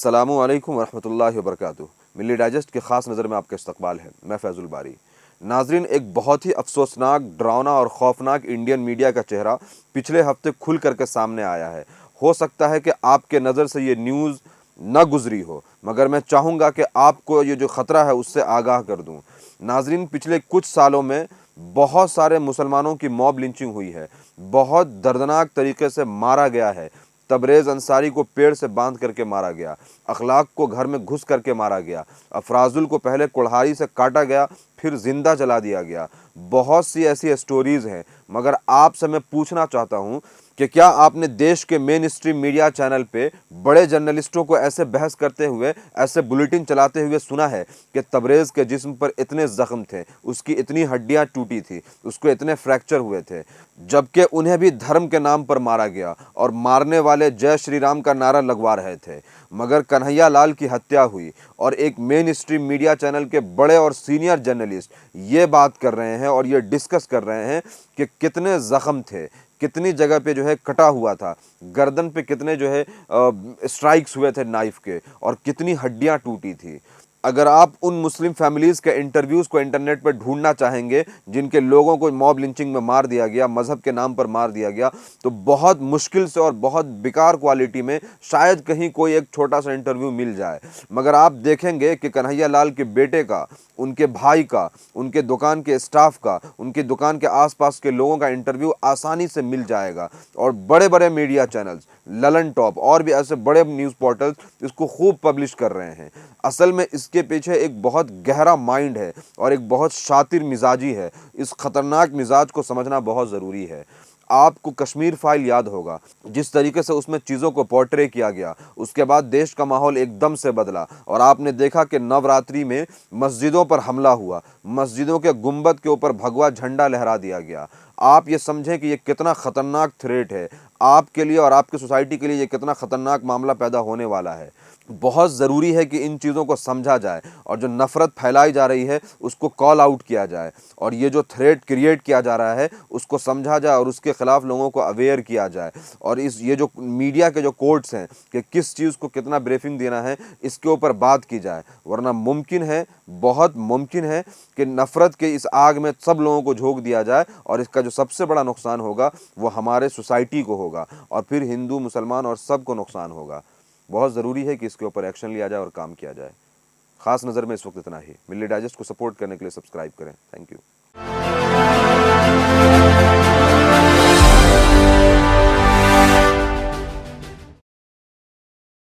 अस्सलामु अलैकुम वरहमतुल्लाहि वबरकातुहू। मिल्ली डाइजेस्ट की ख़ास नज़र में आपका इस्तकबाल है। मैं फैज़ुल बारी। नाजरीन, एक बहुत ही अफसोसनाक, डरावना और खौफनाक इंडियन मीडिया का चेहरा पिछले हफ्ते खुल करके सामने आया है। हो सकता है कि आपके नज़र से ये न्यूज़ न गुजरी हो, मगर मैं चाहूँगा कि आपको ये जो ख़तरा है उससे आगाह कर दूँ। नाजरीन, पिछले कुछ सालों में बहुत सारे मुसलमानों की मॉब लिंचिंग हुई है, बहुत दर्दनाक तरीके से मारा गया है। तबरेज़ अंसारी को पेड़ से बांध करके मारा गया, अखलाक को घर में घुस करके मारा गया, अफराजुल को पहले कुल्हाड़ी से काटा गया, फिर जिंदा जला दिया गया। बहुत सी ऐसी स्टोरीज़ हैं, मगर आपसे मैं पूछना चाहता हूँ कि क्या आपने देश के मेन स्ट्रीम मीडिया चैनल पे बड़े जर्नलिस्टों को ऐसे बहस करते हुए, ऐसे बुलेटिन चलाते हुए सुना है कि तबरेज़ के जिस्म पर इतने ज़ख्म थे, उसकी इतनी हड्डियां टूटी थी, उसको इतने फ्रैक्चर हुए थे, जबकि उन्हें भी धर्म के नाम पर मारा गया और मारने वाले जय श्री राम का नारा लगवा रहे थे। मगर कन्हैया लाल की हत्या हुई और एक मेन स्ट्रीम मीडिया चैनल के बड़े और सीनियर जर्नलिस्ट ये बात कर रहे हैं और ये डिस्कस कर रहे हैं कि कितने ज़ख्म थे, कितनी जगह पे जो है कटा हुआ था, गर्दन पे कितने जो है स्ट्राइक्स हुए थे नाइफ के, और कितनी हड्डियां टूटी थी। अगर आप उन मुस्लिम फैमिलीज़ के इंटरव्यूज़ को इंटरनेट पर ढूंढना चाहेंगे जिनके लोगों को मॉब लिंचिंग में मार दिया गया, मज़हब के नाम पर मार दिया गया, तो बहुत मुश्किल से और बहुत बेकार क्वालिटी में शायद कहीं कोई एक छोटा सा इंटरव्यू मिल जाए। मगर आप देखेंगे कि कन्हैया लाल के बेटे का, उनके भाई का, उनके दुकान के स्टाफ का, उनकी दुकान के आसपास के लोगों का इंटरव्यू आसानी से मिल जाएगा। और बड़े बड़े मीडिया चैनल्स, ललन टॉप और भी ऐसे बड़े न्यूज़ पोर्टल्स इसको खूब पब्लिश कर रहे हैं। असल में इसके पीछे एक बहुत गहरा माइंड है और एक बहुत शातिर मिजाजी है। इस खतरनाक मिजाज को समझना बहुत ज़रूरी है। आपको कश्मीर फाइल याद होगा, जिस तरीके से उसमें चीज़ों को पोर्ट्रे किया गया, उसके बाद देश का माहौल एकदम से बदला और आपने देखा कि नवरात्रि में मस्जिदों पर हमला हुआ, मस्जिदों के गुंबद के ऊपर भगवा झंडा लहरा दिया गया। आप ये समझें कि ये कितना ख़तरनाक थ्रेट है आपके लिए और आपकी सोसाइटी के लिए, ये कितना ख़तरनाक मामला पैदा होने वाला है। बहुत ज़रूरी है कि इन चीज़ों को समझा जाए और जो नफ़रत फैलाई जा रही है उसको कॉल आउट किया जाए, और ये जो थ्रेट क्रिएट किया जा रहा है उसको समझा जाए और उसके ख़िलाफ़ लोगों को अवेयर किया जाए। और ये जो मीडिया के जो कोड्स हैं कि किस चीज़ को कितना ब्रीफिंग देना है, इसके ऊपर बात की जाए। वरना मुमकिन है, बहुत मुमकिन है कि नफ़रत के इस आग में सब लोगों को झोंक दिया जाए और इसका जो सबसे बड़ा नुकसान होगा वो हमारे सोसाइटी को होगा और फिर हिंदू, मुसलमान और सबको नुकसान होगा। बहुत ज़रूरी है कि इसके ऊपर एक्शन लिया जाए और काम किया जाए। ख़ास नज़र में इस वक्त इतना ही। मिल्ली डाइजेस्ट को सपोर्ट करने के लिए सब्सक्राइब करें। Thank you.